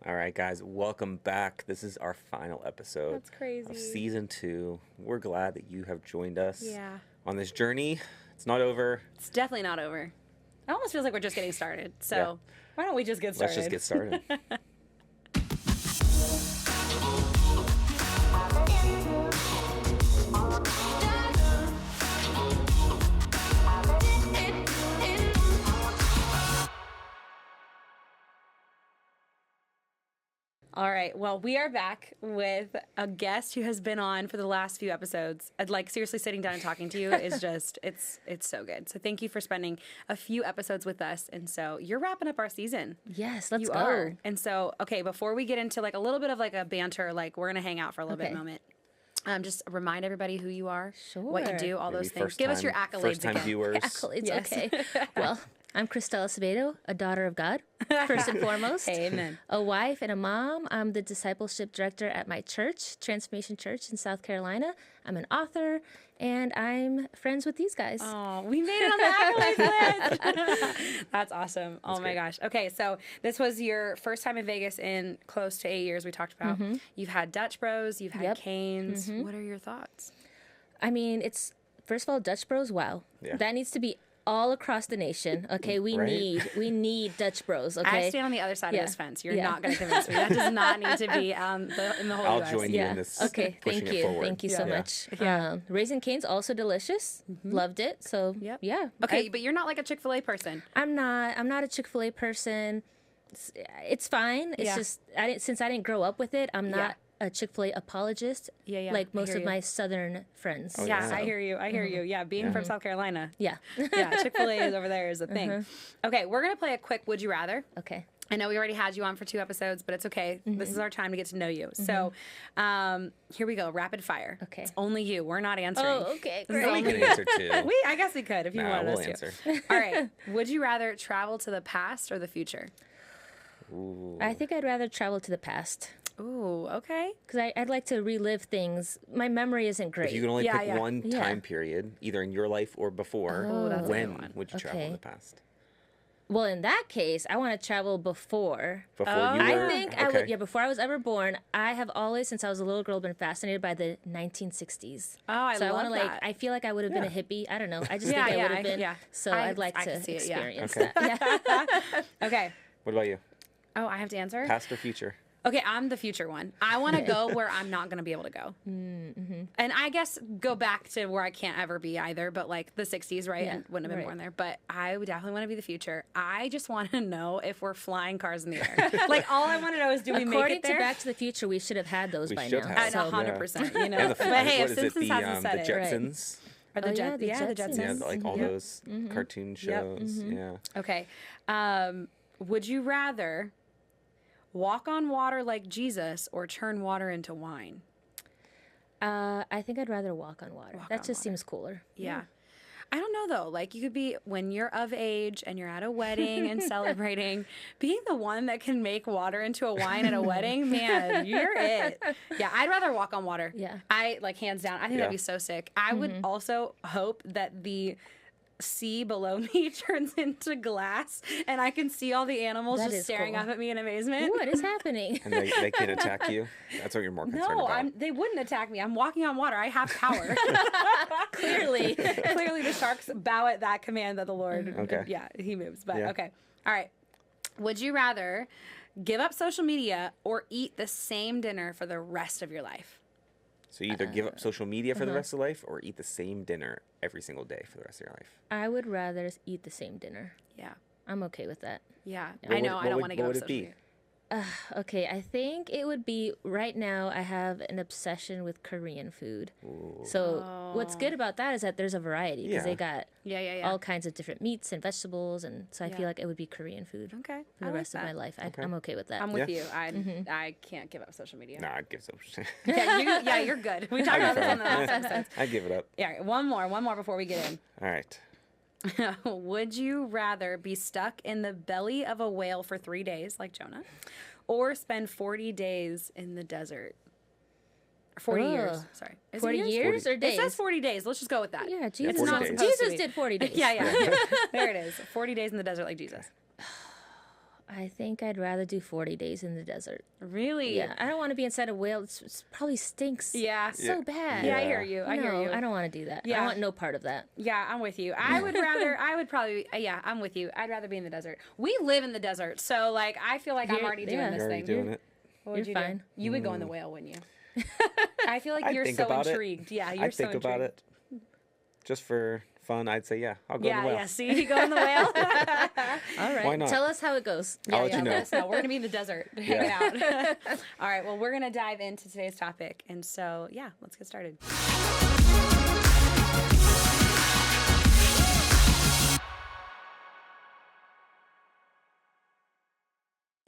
All right, guys, welcome back. This is our final episode That's crazy. of season 2. We're glad that you have joined us Yeah. on this journey. It's not over. It's definitely not over. It almost feels like we're just getting started. So Yeah. why don't we just get started? Let's just get started. All right. Well, we are back with a guest who has been on for the last few episodes. I'd like seriously sitting down and talking to you is just it's so good. So thank you for spending a few episodes with us. And so you're wrapping up our season. Yes, let's You go. are. And so, okay, before we get into like a little bit of like a banter, like we're gonna hang out for a little bit moment. Just remind everybody who you are, what you Sure. do, all Maybe those things. first Give us your time- accolades First-time again. viewers. Accolades, Yes. okay. Well, I'm Kristel Acevedo, a daughter of God, first and foremost. Amen. A wife and a mom. I'm the discipleship director at my church, Transformation Church in South Carolina. I'm an author, and I'm friends with these guys. Oh, we made it on the accolades list. That's awesome. Oh my great. gosh. Okay, so this was your first time in Vegas in close to 8 years. We talked about. You've had Dutch Bros. You've had Yep. Canes. What are your thoughts? I mean, it's, first of all, Dutch Bros, wow. Yeah. That needs to be all across the nation. Okay, we Right? need Dutch Bros, okay? I stand on the other side Yeah. of this fence. You're Yeah. not going to convince me. That does not need to be in the whole I'll US. join you Yeah. in this. Okay. pushing Thank it you. forward. Thank you so Yeah. much. Yeah. Raisin Cane's also delicious. Loved it. So Yep. yeah. Okay, but you're not like a Chick-fil-A person. I'm not a Chick-fil-A person. It's fine. It's Yeah. just since I didn't grow up with it, I'm not a Chick-fil-A apologist. Yeah, yeah, Like I most hear of you. my Southern friends. Oh, Yeah, yeah. I hear you. I hear you. Yeah, being from South Carolina. Yeah. Yeah, Chick-fil-A is over there is a thing. Okay, we're going to play a quick Would You Rather. Okay. I know we already had you on for 2 episodes, but it's okay. This is our time to get to know you. So here we go. Rapid fire. Okay. It's only you. We're not answering. Oh, okay. This is Great. We only can you. answer too. I guess we could if you Nah, wanted we'll us answer. to. All right. Would you rather travel to the past or the future? Ooh. I think I'd rather travel to the past Ooh, okay. because I'd like to relive things. My memory isn't great. If you can only Yeah, pick yeah. one Yeah. time period, either in your life or before, that's a good when one. would you travel in Okay. the past? Well, in that case, I want to travel before. Before Oh. you were? I think I would. Okay. Yeah, before I was ever born, I have always, since I was a little girl, been fascinated by the 1960s. Oh, I so I love want to that. I feel like I would have been a Yeah. hippie. I don't know. I just Yeah, think I yeah, would have been. yeah. So I- I'd like I to can see it, yeah. experience Okay. that. Yeah. Okay. What about you? Oh, I have to answer? Past or future? Okay, I'm the future one. I want to go where I'm not going to be able to go. And I guess go back to where I can't ever be either, but like the 60s, right? Yeah, I wouldn't have been right. born there. But I would definitely want to be the future. I just want to know if we're flying cars in the air. Like, all I want to know is do we make According it to there? Back to the Future, we should have had those We by should now. have. I know, So- 100%. You know, And the, but hey, what if is it? Simpsons hasn't The said it, Jetsons? or the Oh, Jets, yeah, the the Jetsons. Yeah, Jetsons. like all those cartoon shows. Yeah. Okay. Would you rather walk on water like Jesus or turn water into wine? I think I'd rather walk on water. Walk That on just water. seems cooler. Yeah. I don't know though. Like you could be when you're of age and you're at a wedding and celebrating, being the one that can make water into a wine at a wedding, man, you're it. Yeah, I'd rather walk on water. Yeah. I like hands down. I think Yeah. that'd be so sick. I would also hope that the sea below me turns into glass and I can see all the animals That just is staring cool. up at me in amazement. What is happening? And they can attack you? That's what you're more concerned No, about. they wouldn't attack me. I'm walking on water. I have power. Clearly. Clearly, the sharks bow at that command that the Lord. Okay. Yeah, he moves. But Yeah. okay. All right. Would you rather give up social media or eat the same dinner for the rest of your life? So you either give up social media for the rest of life or eat the same dinner every single day for the rest of your life. I would rather eat the same dinner. Yeah. I'm okay with that. Yeah. What I would- know. what I don't would- want to give what up would it social be? media. Okay, I think it would be right now I have an obsession with Korean food. So what's good about that is that there's a variety because Yeah. they got Yeah. all kinds of different meats and vegetables, and so I Yeah. feel like it would be Korean food Okay. for the rest of my life. I'm okay with that. I'm with Yeah. you. I can't give up social media. Nah, I'd give social. Yeah, you're good. We talked about this on the last episode. I'd give it up. Yeah. One more before we get in. All right. Would you rather be stuck in the belly of a whale for 3 days, like Jonah, or spend 40 days in the desert? 40 years. Ugh. Sorry. Is it 40 years or It days? says 40 days. Let's just go with that. Yeah, Jesus. It's not 40 days. supposed to Jesus be. did 40 days. Yeah. There it is. 40 days in the desert like Jesus. I think I'd rather do 40 days in the desert. Really? Yeah, I don't want to be inside a whale. It probably stinks. Yeah. So bad. Yeah, I hear you. I hear you. I don't want to do that. Yeah. I want no part of that. Yeah, I'm with you. I'm with you. I'd rather be in the desert. We live in the desert, so like I feel like I'm already doing this You're already thing. doing it. What would You're you fine. do? You would go in the whale, wouldn't you? I feel like I'd you're think so about it. intrigued. Yeah, you're I'd so think intrigued. about it. Just for fun, I'd say, yeah, I'll go in Yeah, the whale. yeah. See, you go in the whale. All right. Why not? Tell us how it goes. I'll let you know. Let us know. We're gonna be in the desert hanging out. All right. Well, we're gonna dive into today's topic, and so yeah, let's get started.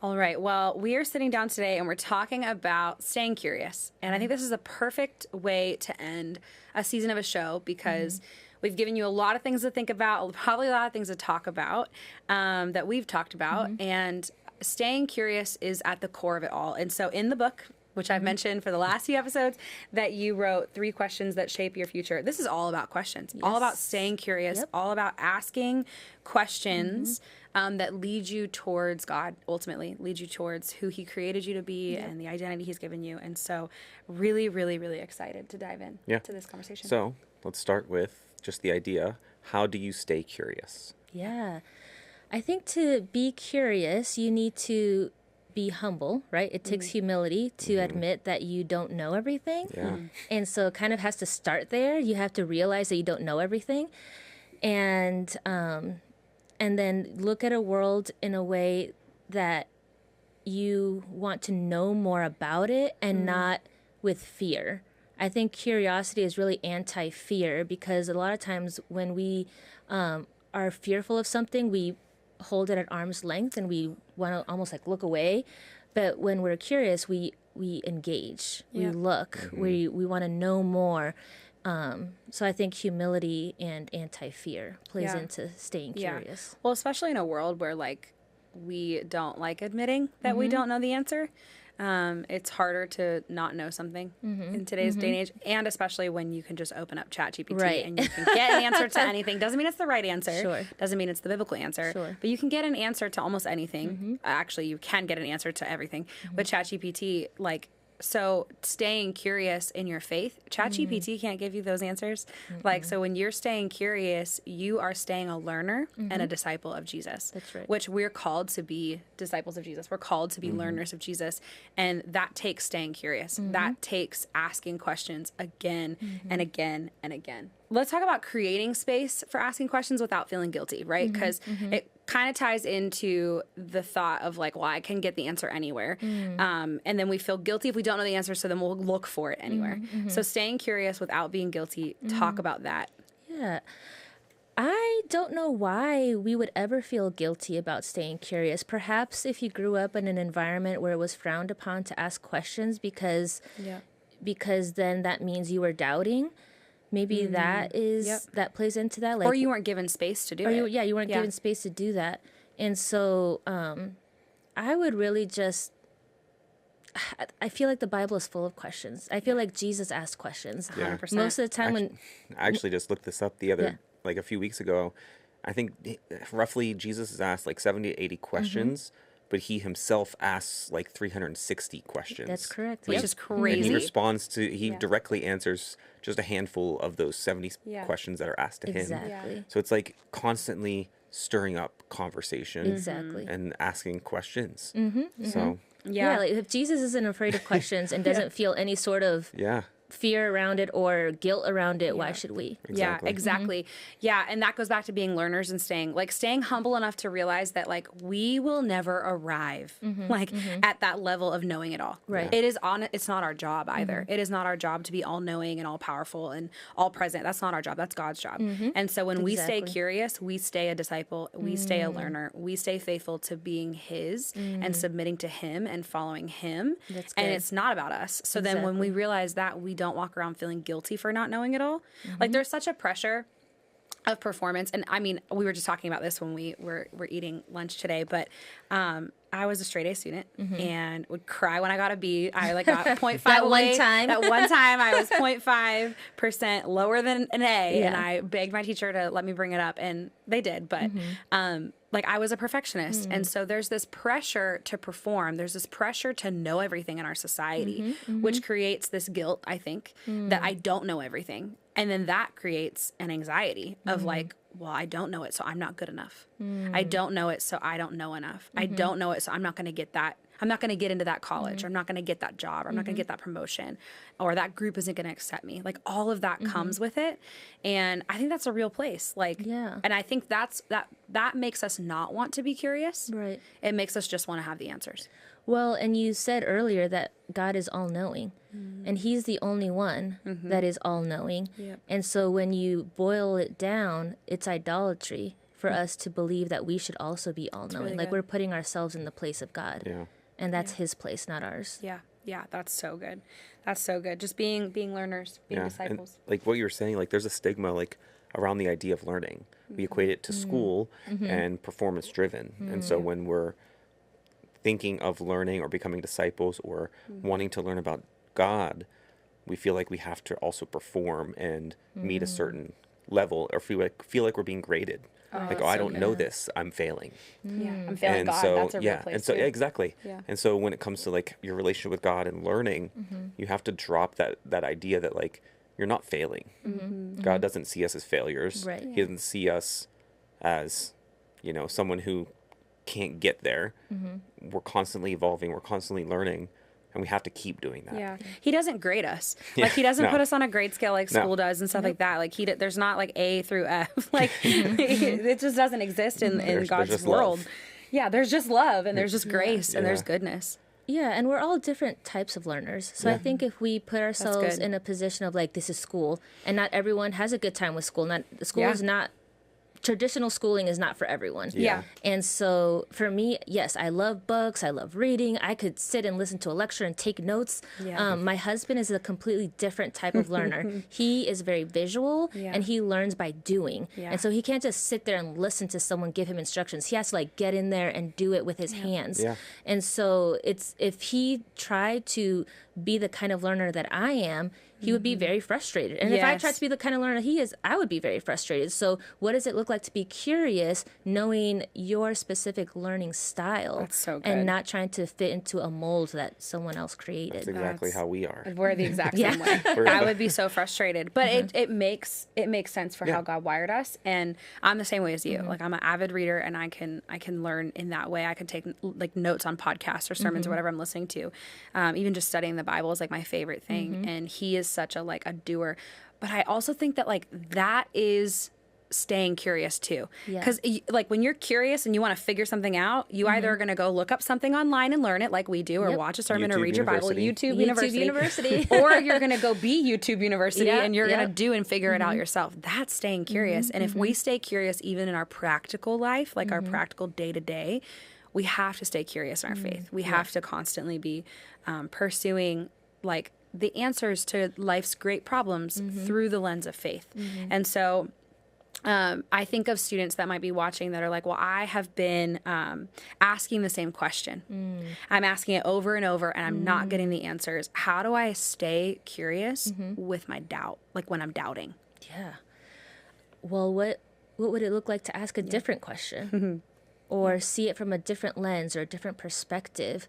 All right. Well, we are sitting down today and we're talking about staying curious. And I think this is a perfect way to end a season of a show because we've given you a lot of things to think about, probably a lot of things to talk about that we've talked about. And staying curious is at the core of it all. And so in the book, which I've mentioned for the last few episodes, that you wrote 3 questions that shape your future. This is all about questions, all about staying curious, all about asking questions that lead you towards God, ultimately, lead you towards who He created you to be and the identity He's given you. And so really, really, really excited to dive in to this conversation. So let's start with just the idea. How do you stay curious? Yeah. I think to be curious, you need to be humble, right? It takes humility to admit that you don't know everything. Yeah. And so it kind of has to start there. You have to realize that you don't know everything. And then look at a world in a way that you want to know more about it and not with fear. I think curiosity is really anti-fear because a lot of times when we are fearful of something, we hold it at arm's length and we want to almost like look away. But when we're curious, we engage, we look, we want to know more. So I think humility and anti-fear plays into staying curious. Well, especially in a world where like we don't like admitting that we don't know the answer. It's harder to not know something in today's day and age, and especially when you can just open up ChatGPT and you can get an answer to anything. Doesn't mean it's the right answer. Sure. Doesn't mean it's the biblical answer. Sure. But you can get an answer to almost anything. Actually, you can get an answer to everything with ChatGPT. Like, so staying curious in your faith, ChatGPT can't give you those answers. Like, so when you're staying curious, you are staying a learner and a disciple of Jesus. That's right. Which we're called to be disciples of Jesus. We're called to be learners of Jesus. And that takes staying curious. That takes asking questions again and again and again. Let's talk about creating space for asking questions without feeling guilty, right? Because it kind of ties into the thought of like, well, I can get the answer anywhere. And then we feel guilty if we don't know the answer, so then we'll look for it anywhere. So staying curious without being guilty, talk about that. Yeah. I don't know why we would ever feel guilty about staying curious. Perhaps if you grew up in an environment where it was frowned upon to ask questions because then that means you were doubting. Maybe that is that plays into that. Like, or you weren't given space to do it. You weren't given space to do that. And so I would really just, I feel like the Bible is full of questions. I feel like Jesus asked questions. 100%. Most of the time I actually just looked this up the other, like a few weeks ago. I think roughly Jesus is asked like 70 to 80 questions. But he himself asks like 360 questions. That's correct. Which is crazy. And he responds to, he directly answers just a handful of those 70 questions that are asked to him. Exactly. So it's like constantly stirring up conversation. Exactly. And asking questions. So. Yeah, like if Jesus isn't afraid of questions and doesn't feel any sort of fear around it or guilt around it, why should we? Exactly. Yeah, exactly. Yeah, and that goes back to being learners and staying humble enough to realize that like we will never arrive at that level of knowing it all. Right. It's not our job either. It is not our job to be all knowing and all powerful and all present. That's not our job. That's God's job. And so when we stay curious, we stay a disciple, we stay a learner, we stay faithful to being His and submitting to Him and following Him. That's good. And it's not about us. So then when we realize that, we don't walk around feeling guilty for not knowing it all. Like there's such a pressure of performance. And I mean, we were just talking about this when we were eating lunch today, but I was a straight A student and would cry when I got a B. I like got 0.5 That away. one time. That one time I was 0.5% lower than an A and I begged my teacher to let me bring it up and they did. But like I was a perfectionist. And so there's this pressure to perform. There's this pressure to know everything in our society, which creates this guilt, I think, that I don't know everything. And then that creates an anxiety of like, well, I don't know it, so I'm not good enough. I don't know it, so I don't know enough. I don't know it, so I'm not going to get that. I'm not going to get into that college. I'm not going to get that job. I'm not going to get that promotion, or that group isn't going to accept me. Like all of that comes with it. And I think that's a real place. Like, and I think that makes us not want to be curious. Right. It makes us just want to have the answers. Well, and you said earlier that God is all-knowing, and he's the only one that is all-knowing. Yep. And so when you boil it down, it's idolatry for us to believe that we should also be all-knowing. really Like good. we're putting ourselves in the place of God. Yeah. And that's his place, not ours. Yeah. Yeah. That's so good. That's so good. Just being learners, being disciples. And like what you were saying, like there's a stigma like around the idea of learning. We equate it to school and performance driven. And so when we're thinking of learning or becoming disciples or wanting to learn about God, we feel like we have to also perform and meet a certain level, or feel like we're being graded. Like, I don't know this, I'm failing. Yeah. I'm failing And God. so, That's a real yeah, place. and so, too. yeah, exactly. Yeah. And so when it comes to like your relationship with God and learning, you have to drop that idea that like you're not failing. God doesn't see us as failures. Right. He doesn't see us as, someone who can't get there. We're constantly evolving, we're constantly learning, and we have to keep doing that. Yeah. He doesn't grade us. Like he doesn't No. put us on a grade scale like No. school does and stuff like that. Like there's not like A through F. Like it just doesn't exist in There's God's just world. love. Yeah. There's just love and there's just grace and there's Yeah. goodness. Yeah, and we're all different types of learners. So I think if we put ourselves good. in a position of like, this is school, and not everyone has a good time with school. School Yeah. is not, traditional schooling is not for everyone. Yeah. And so for me, yes, I love books. I love reading. I could sit and listen to a lecture and take notes. Yeah. My husband is a completely different type of learner. He is very visual Yeah. and he learns by doing. Yeah. And so he can't just sit there and listen to someone give him instructions. He has to like get in there and do it with his hands. Yeah. And so if he tried to be the kind of learner that I am, he would be very frustrated. And if I Yes. tried to be the kind of learner he is, I would be very frustrated. So what does it look like to be curious, knowing your specific learning style That's so good. and not trying to fit into a mold that someone else created? That's exactly how we are. We're the exact same way. I would be so frustrated, but it makes sense for how God wired us, and I'm the same way as you. Like I'm an avid reader, and I can learn in that way. I can take like notes on podcasts or sermons or whatever I'm listening to. Even just studying the Bible is like my favorite thing, and he is such a doer. But I also think that like that is staying curious too, Yeah. because like when you're curious and you want to figure something out, you either are going to go look up something online and learn it like we do, or Yep. watch a sermon or YouTube read your Bible, University. YouTube University. Or you're going to go be YouTube University Yeah, and you're going yeah. to do and figure it out yourself. That's staying curious. And if we stay curious even in our practical life, like our practical day to day, we have to stay curious in our faith. We have to constantly be pursuing like the answers to life's great problems through the lens of faith. And so I think of students that might be watching that are like, well, I have been asking the same question. I'm asking it over and over and I'm not getting the answers. How do I stay curious with my doubt, like when I'm doubting? Yeah. Well, what would it look like to ask a different question or see it from a different lens or a different perspective?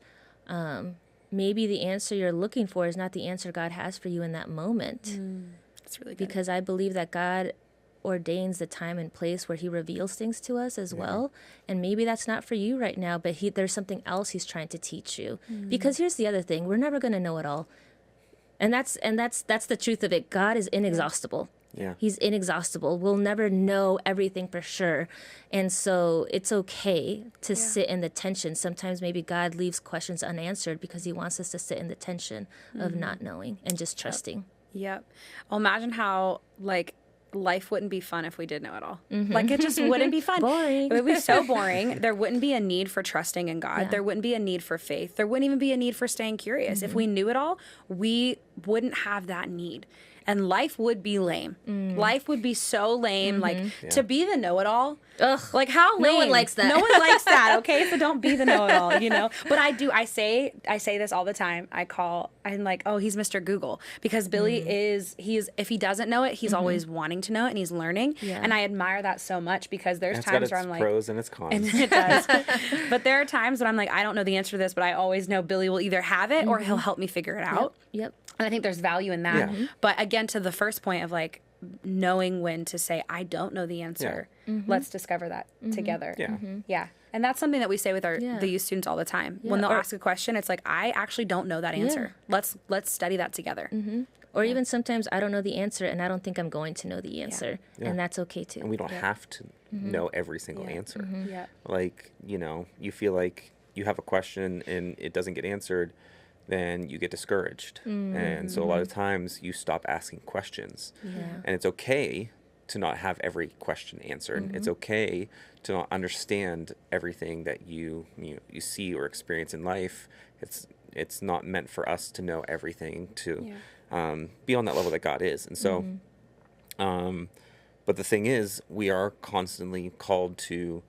Maybe the answer you're looking for is not the answer God has for you in that moment. That's really good. Because I believe that God ordains the time and place where he reveals things to us as well. And maybe that's not for you right now, but there's something else he's trying to teach you. Because here's the other thing, we're never going to know it all. And that's the truth of it. God is inexhaustible. Yeah. He's inexhaustible. We'll never know everything for sure. And so it's okay to sit in the tension. Sometimes maybe God leaves questions unanswered because he wants us to sit in the tension of not knowing and just trusting. Yep. Well, imagine how like life wouldn't be fun if we did know it all. Like it just wouldn't be fun. Boring. It would be so boring. There wouldn't be a need for trusting in God. Yeah. There wouldn't be a need for faith. There wouldn't even be a need for staying curious. If we knew it all, we wouldn't have that need. And life would be lame. Life would be so lame. Like, to be the know-it-all. Ugh. Like, how lame? No one likes that. No one likes that, okay? So don't be the know-it-all, you know? But I say this all the time. I'm like, oh, he's Mr. Google. Because Billy if he doesn't know it, he's always wanting to know it, and he's learning. Yeah. And I admire that so much, because there's And times it's got where I'm its like... pros and its cons. And it does. But there are times when I'm like, I don't know the answer to this, but I always know Billy will either have it or he'll help me figure it out. Yep. And I think there's value in that. Yeah. But again, to the first point of like knowing when to say, I don't know the answer. Let's discover that together. Yeah. Yeah. And that's something that we say with the youth students all the time. When they'll ask a question, it's like, I actually don't know that answer. Let's study that together. Or even sometimes I don't know the answer and I don't think I'm going to know the answer. Yeah. And that's okay too. And we don't have to know every single answer. Yeah. Like, you feel like you have a question and it doesn't get answered, then you get discouraged. And so a lot of times you stop asking questions. And it's okay to not have every question answered. It's okay to not understand everything that you see or experience in life. It's not meant for us to know everything, to be on that level that God is. And so, but the thing is, we are constantly called to,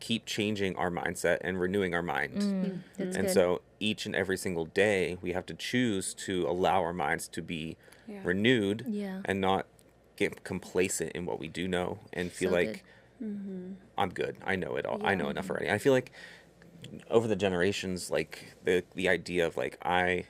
keep changing our mindset and renewing our mind. That's And good. so each and every single day, we have to choose to allow our minds to be renewed and not get complacent in what we do know and feel So like I'm good. I know it all. I know enough already. I feel like over the generations, like the idea of like I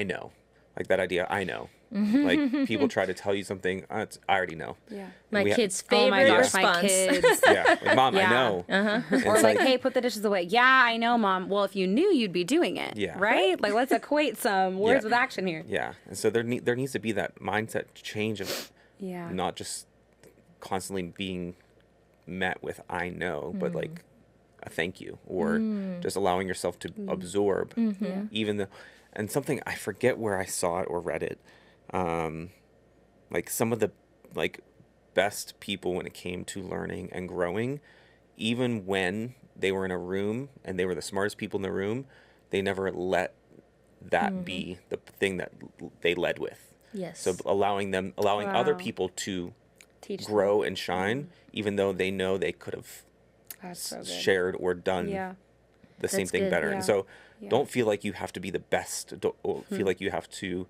know, like that idea, I know. Like people try to tell you something, I already know. Yeah. My kid's Oh my favorite gosh, my response. kids. Yeah, like Mom, Yeah. I know. And Or it's like, hey, put the dishes away. Yeah, I know, Mom. Well, if you knew, you'd be doing it. Yeah. Right? Like, let's equate some words with action here. Yeah, and so there needs to be that mindset change of Yeah. not just constantly being met with I know, but like a thank you, or just allowing yourself to absorb, even though. And something, I forget where I saw it or read it, like some of the like best people when it came to learning and growing, even when they were in a room and they were the smartest people in the room, they never let that be the thing that they led with. Yes. So allowing other Wow. people to Teach them. grow and shine, even though they know they could have That's so good. shared or done Yeah. the same That's thing good. better. Yeah. And so Yeah. don't feel like you have to be the best. Don't feel like you have to,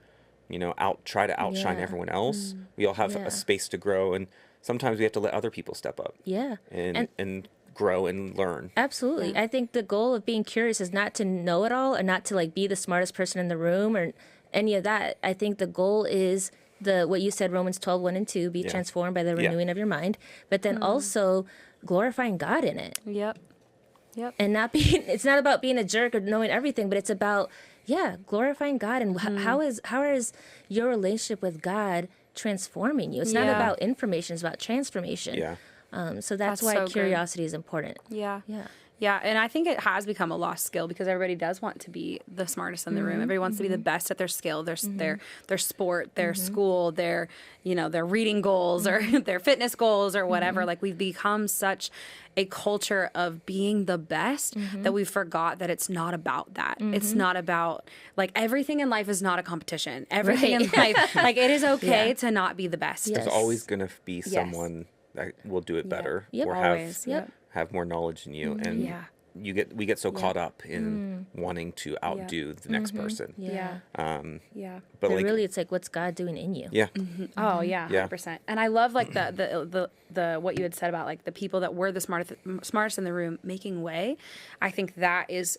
try to outshine Yeah. everyone else. We all have Yeah. a space to grow, and sometimes we have to let other people step up Yeah. and grow and learn. Absolutely. I think the goal of being curious is not to know it all or not to like be the smartest person in the room or any of that. I think the goal is what you said, Romans 12, 1 and 2, be transformed by the renewing of your mind, but then also glorifying God in it. Yep. And it's not about being a jerk or knowing everything, but it's about, glorifying God. And how is your relationship with God transforming you? It's not Yeah. about information, it's about transformation. Yeah. So That's that's why so good. curiosity is important. Yeah. Yeah. Yeah, and I think it has become a lost skill because everybody does want to be the smartest in the room. Everybody wants to be the best at their skill, their sport, their school, their reading goals or their fitness goals or whatever. Like we've become such a culture of being the best that we forgot that it's not about that. It's not about like everything in life is not a competition. Everything in life, like it is okay to not be the best. Yes. There's always gonna be someone that will do it better Yep. or Always. have more knowledge than you, and Yeah. we get so caught up in wanting to outdo the next person. Yeah. Yeah. But But like really, it's like, what's God doing in you? yeah, Oh yeah, Yeah. 100%. And I love like the what you had said about like the people that were the smartest in the room making way. I think that is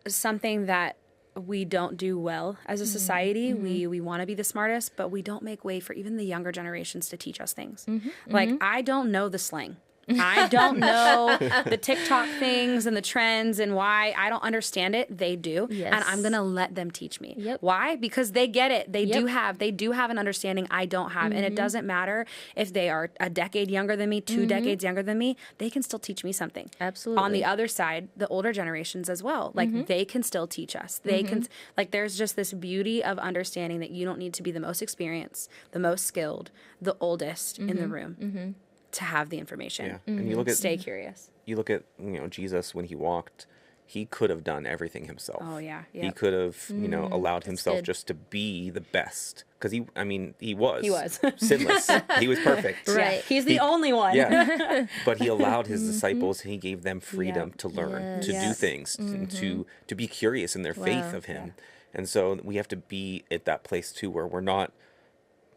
something that we don't do well as a society. We want to be the smartest, but we don't make way for even the younger generations to teach us things. Like I don't know the slang. I don't know the TikTok things and the trends and why I don't understand it. They do. Yes. And I'm going to let them teach me. Yep. Why? Because they get it. They Yep. do have an understanding I don't have. And it doesn't matter if they are a decade younger than me, 2 decades younger than me, they can still teach me something. Absolutely. On the other side, the older generations as well. Like they can still teach us. They can like there's just this beauty of understanding that you don't need to be the most experienced, the most skilled, the oldest in the room to have the information. yeah. And you look at Stay curious. Jesus when he walked, he could have done everything himself. Oh, yeah. He Yep. could have, allowed himself good. just to be the best. Because he was. He was. Sinless. He was perfect. Right. Yeah, he's the only one. Yeah. But he allowed his disciples, he gave them freedom Yep. to learn, to do Yes. things, and to be curious in their faith of him. And so we have to be at that place too where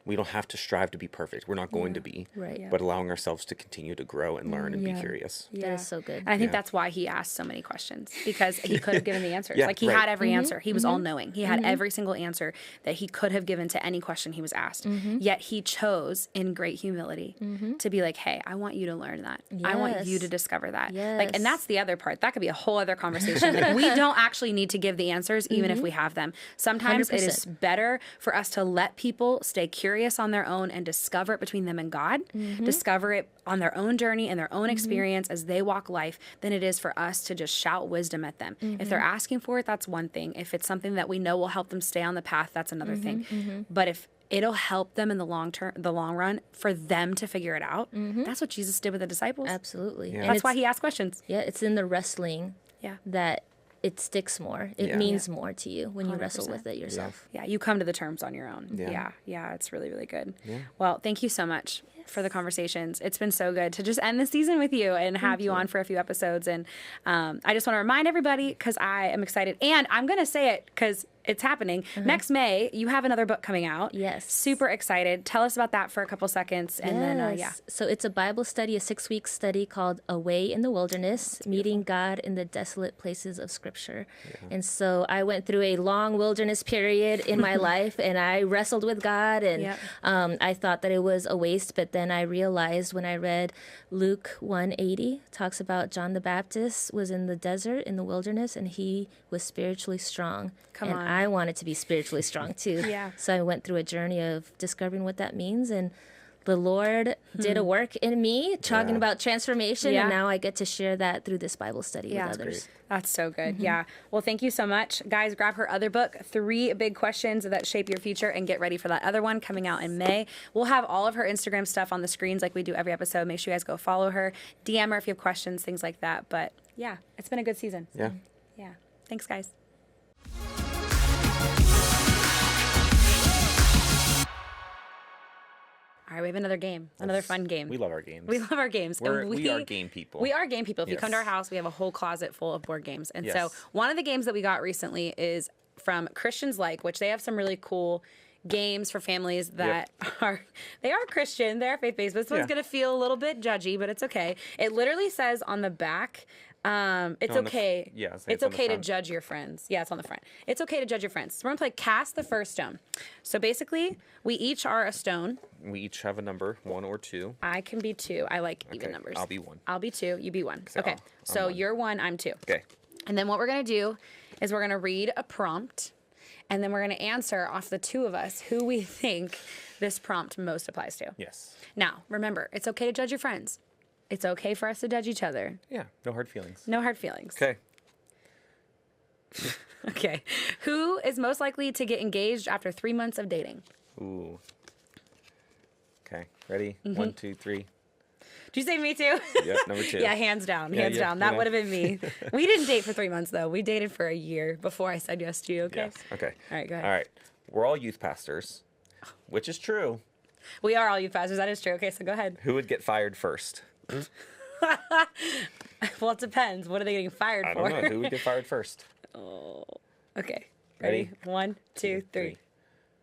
we don't have to strive to be perfect. We're not going to be. Right. Yeah. But allowing ourselves to continue to grow and learn and be Yeah. curious. Yeah. That is so good. And I think Yeah. that's why he asked so many questions, because he could have given the answers. Yeah, Like he right. had every answer. He was all knowing. He had every single answer that he could have given to any question he was asked. Yet he chose in great humility to be like, hey, I want you to learn that. I want you Yes. to discover that. Yes. Like, and that's the other part. That could be a whole other conversation. Like, we don't actually need to give the answers, even if we have them. Sometimes it is 100%. better for us to let people stay curious on their own and discover it between them and God, discover it on their own journey and their own experience as they walk life, than it is for us to just shout wisdom at them. If they're asking for it, that's one thing. If it's something that we know will help them stay on the path, that's another thing. But if it'll help them in the long run for them to figure it out, that's what Jesus did with the disciples. Absolutely. Yeah. And That's why it's- he asked questions. Yeah, it's in the wrestling Yeah. that it sticks more. It Yeah. means more to you when you wrestle 100%. with it yourself. Yeah, you come to the terms on your own. Yeah. Yeah, it's really, really good. Yeah. Well, thank you so much for the conversations. It's been so good to just end the season with you and have you on for a few episodes. And I just want to remind everybody, because I am excited, and I'm going to say it because it's happening. Next May, you have another book coming out. Yes. Super excited. Tell us about that for a couple seconds. And then, yeah. So it's a Bible study, a 6-week study called Away in the Wilderness, Meeting God in the Desolate Places of Scripture. And so I went through a long wilderness period in my life, and I wrestled with God, and Yep. I thought that it was a waste, but then I realized when I read Luke 1:80, talks about John the Baptist was in the desert, in the wilderness, and he was spiritually strong. Come and on. I wanted to be spiritually strong too. Yeah. So I went through a journey of discovering what that means, and the Lord did a work in me, talking Yeah. about transformation, Yeah. and now I get to share that through this Bible study Yeah. with others. That's so good. Yeah. Well, thank you so much. Guys, grab her other book, 3 Big Questions That Shape Your Future, and get ready for that other one coming out in May. We'll have all of her Instagram stuff on the screens like we do every episode. Make sure you guys go follow her, DM her if you have questions, things like that. But yeah, it's been a good season. Yeah. Yeah. Thanks, guys. All right, we have another game, another fun game. We love our games. We love our games. and We are game people. We are game people. If you come to our Yes. house, we have a whole closet full of board games. And so Yes. one of the games that we got recently is from Christians Like, which they have some really cool games for families that they are Christian, they are faith-based, but this one's Yeah. going to feel a little bit judgy, but it's okay. It literally says on the back, it's On the okay. yeah, say it's it's on the okay to front. judge your friends. Yeah, it's on the front. It's okay to judge your friends. So we're going to play Cast the First Stone. So basically, we each are a stone. We each have a number, 1 or 2. I can be 2. I like even Okay, numbers. I'll be 1. I'll be 2. You be 1. So Okay. I'm So 1. you're 1. I'm 2. Okay. And then what we're going to do is we're going to read a prompt, and then we're going to answer off the 2 of us who we think this prompt most applies to. Yes. Now, remember, it's okay to judge your friends. It's okay for us to judge each other. Yeah. No hard feelings. No hard feelings. Okay. Okay. Who is most likely to get engaged after 3 months of dating? Ooh. Okay. Ready? Mm-hmm. 1, 2, 3. Did you say me too? Yep. Number 2. Yeah, hands down. Yeah, Hands yeah, down. you That know. would have been me. We didn't date for 3 months, though. We dated for a year before I said yes to you, okay? Yes. Okay. All right, go ahead. All right. We're all youth pastors, which is true. We are all youth pastors. That is true. Okay, so go ahead. Who would get fired first? Well, it depends. What are they getting fired I for? don't know. Who would get fired first? Okay. Ready? 1, 2, 3.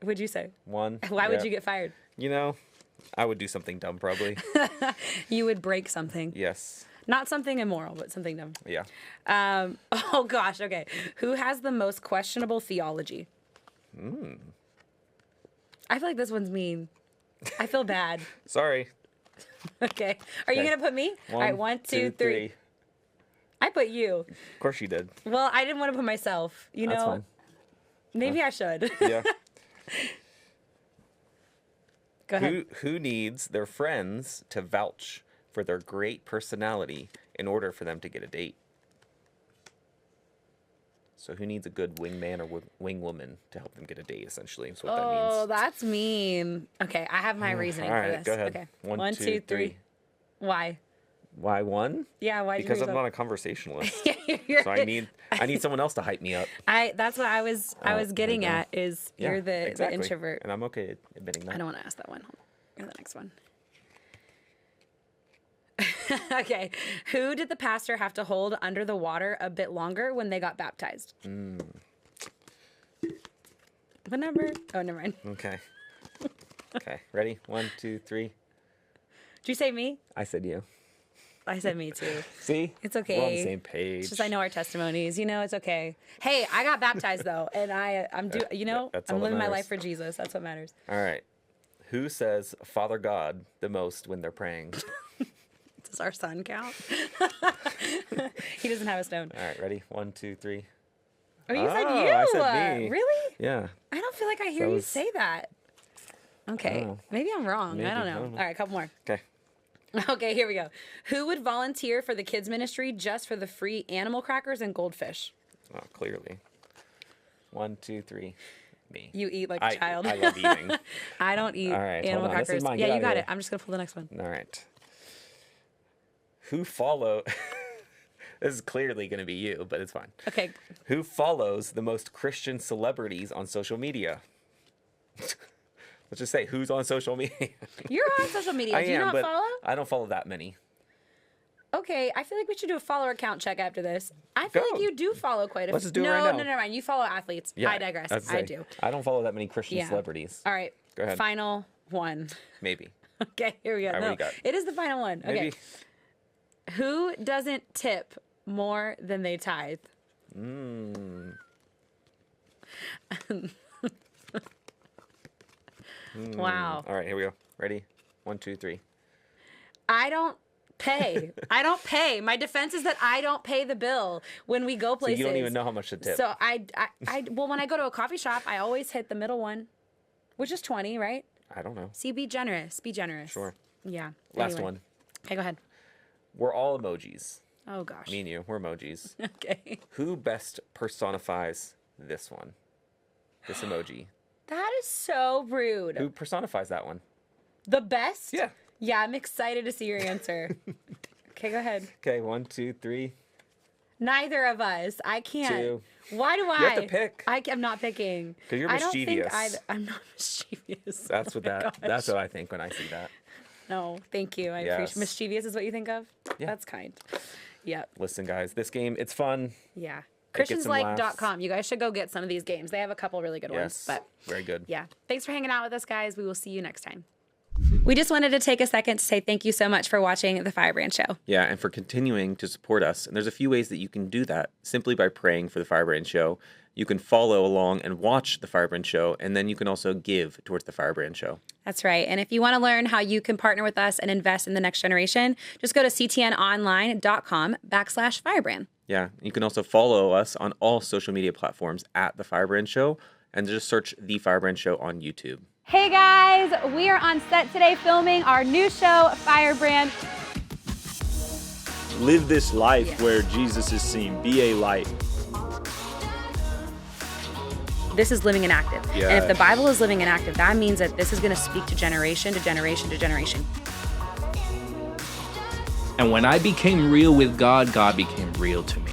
What'd you say? 1. Why would Yeah. you get fired? You know, I would do something dumb probably. You would break something. Yes. Not something immoral, but something dumb. Yeah. Oh, gosh. Okay. Who has the most questionable theology? I feel like this one's mean. I feel bad. Sorry. Okay. Are you Okay. going to put me? All right. 1, 2, 3. I put you. Of course you did. Well, I didn't want to put myself. You That's know, fine. maybe I should. Yeah. Go ahead. Who needs their friends to vouch for their great personality in order for them to get a date? So who needs a good wingman or wingwoman to help them get a date? Essentially, is what that Oh, means. that's mean. Okay, I have my reasoning All for right, this. go ahead. Okay. 1, 1, 2, 3. Why? Why one? Yeah, why? Because I'm not a conversationalist. You're- So I need someone else to hype me up. That's what I was getting there you at is you're the exactly. introvert. And I'm okay admitting that. I don't want to ask that one. Hold on. Go to the next one. Okay. Who did the pastor have to hold under the water a bit longer when they got baptized? What number? Oh, never mind. Okay. Okay. Ready? 1, 2, 3. Did you say me? I said you. I said me too. See? It's okay. We're on the same page. It's just I know our testimonies. It's okay. Hey, I got baptized though, and I'm that's all that living my matters. life for Jesus. That's what matters. All right. Who says Father God the most when they're praying? Does our son count? He doesn't have a stone. All right. Ready? 1, 2, 3. Oh, you said you. I said me. Really? Yeah. I don't feel like I hear you say that. Okay. Oh. Maybe I'm wrong. Maybe. I don't I know. don't know. All right, couple more. Okay. Okay, here we go. Who would volunteer for the kids ministry just for the free animal crackers and goldfish? Oh, clearly. 1, 2, 3. Me. You eat like a child. I love eating. I don't eat All right, animal hold on. This is crackers. mine. Yeah, Get you out got of it. here. I'm just gonna pull the next one. All right. Who follow? This is clearly going to be you, but it's fine. Okay. Who follows the most Christian celebrities on social media? Let's just say who's on social media. You're on social media. I Do you am, not but follow? I don't follow that many. Okay, I feel like we should do a follower count check after this. I feel Go. like you do follow quite a few. Let's just do it right now. No, never mind. You follow athletes. I digress. was I say, do. I don't follow that many Christian Yeah. celebrities. All right. Go ahead. Final one. Maybe. Okay, here we go. All right, what No, do you got? it is the final one. Okay. Maybe. Who doesn't tip more than they tithe? Wow. All right, here we go. Ready? 1, 2, 3. I don't pay. I don't pay. My defense is that I don't pay the bill when we go So places. you don't even know how much to tip. So well, when I go to a coffee shop, I always hit the middle one, which is 20, right? I don't know. See, be generous. Be generous. Sure. Yeah. Last Anyway. one. Okay, go ahead. We're all emojis. Oh gosh. Me and you, we're emojis. Okay. Who best personifies this one? This emoji. That is so rude. Who personifies that one? The best? Yeah. Yeah, I'm excited to see your answer. Okay, go ahead. Okay, 1, 2, 3. Neither of us. I can't. 2. Why do I? You have to pick. I'm not picking. 'Cause you're I don't mischievous. think I'm not mischievous. That's what Oh my that's gosh. what I think when I see that. No, thank you. I Yes. appreciate. Mischievous is what you think of? Yeah. That's kind. Yep. Listen, guys, this game, it's fun. Yeah. gets some laughs. Christianslike.com. You guys should go get some of these games. They have a couple really good ones. Yes. But Very good. yeah. Thanks for hanging out with us, guys. We will see you next time. We just wanted to take a second to say thank you so much for watching the Firebrand Show. Yeah, and for continuing to support us. And there's a few ways that you can do that simply by praying for the Firebrand Show. You can follow along and watch the Firebrand Show, and then you can also give towards the Firebrand Show. That's right. And if you want to learn how you can partner with us and invest in the next generation, just go to ctnonline.com/Firebrand. Yeah, you can also follow us on all social media platforms at the Firebrand Show, and just search the Firebrand Show on YouTube. Hey guys, we are on set today filming our new show, Firebrand. Live this life where Jesus is seen. Be a light. This is living and active. Yeah. And if the Bible is living and active, that means that this is going to speak to generation to generation to generation. And when I became real with God, God became real to me.